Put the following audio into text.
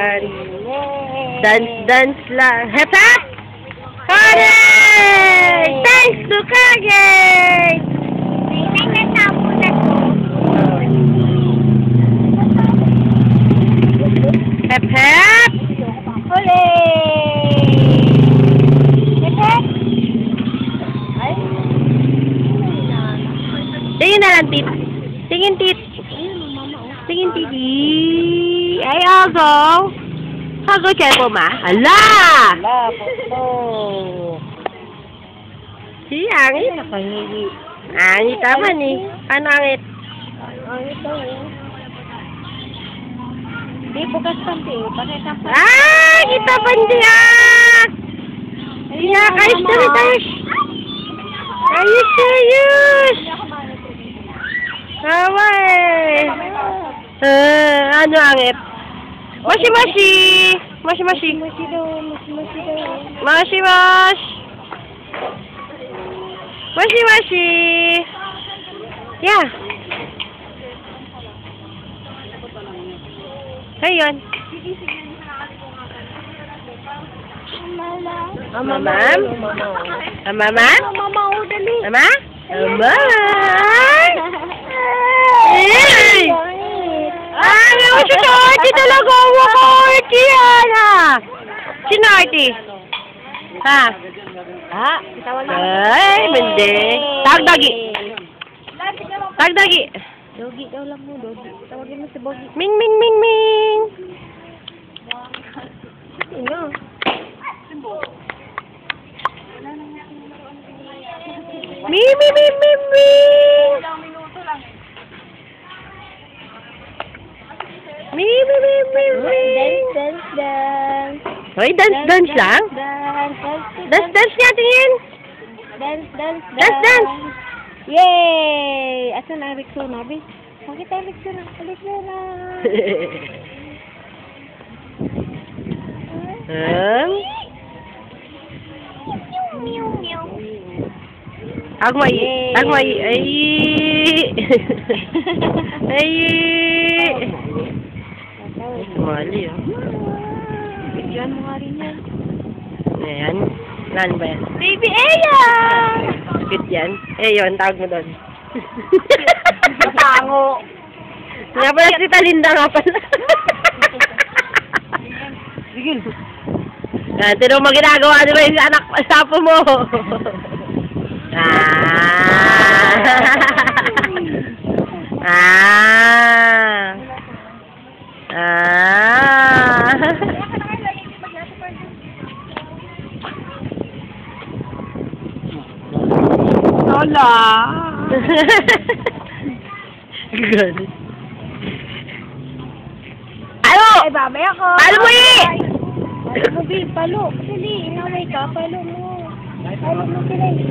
Dance, dance lang. Hep, hep! Hooray! Thanks to Kagate! Hep, hep! Hooray! Hep, hep! Ay? Tingin na lang, tit. Tingin, tit. Tingin, titi. Ay, Ogo. Ogo, chepo ma. Ala! Wala po to. Si, angit. Nakahili. Angit naman eh. Ano angit? Ang ito eh. Di bukas kanti. Pakita pa. Ah! Kita bandiyak! Iya, kayos na rin, kayos. Ayos, ayos. Away. Ano angit? Mashi-mashi. Mashi-mashi. Masi daw. Masi daw. Mashi-mash. Mashi-mashi. Yeah. Ayun. Mama. Ma'am? Mama? Mama, dali. Mama? Mama? Hey! Ay, si Artie talaga ako ko, Artie, Ana. Sino Artie? Ha? Ah, kita wala. Ay, hindi. Tagdagi. Tagdagi. Dogi daw lang mo, Dogi. Tawagin mo si Bogi. Ming, ming, ming, ming. Sino? Mi, mi, mi, mi, mi. Mi, mi, mi, mi, mi. Dance, dance, dance. Hoy, dance, dance lang? Dance, dance, Dance, dance niya, tingin. dance, dance, Dance, dance. Yay! Asan ang Rexona, Bi? Bakit ang Rexona? Rexona! Agmay, agmay, ay. Ay. Mali, ah. Bigyan mo nga rin yan. Ayan. Lan ba yan? Baby Eya! Cute yan. Eh, yun, tawag mo doon. Tango! Nga pala si Talinda nga pala. Sige. Yan, tinong mo ginagawa, di ba yung anak, sapo mo? Ah! Ah! Ah! Lola! Ganun. Ano? Ay, babay ako! Palo mo eh! Palo mo, Bi. Palo. Dali, inaway ka. Palo mo. Palo mo sila eh.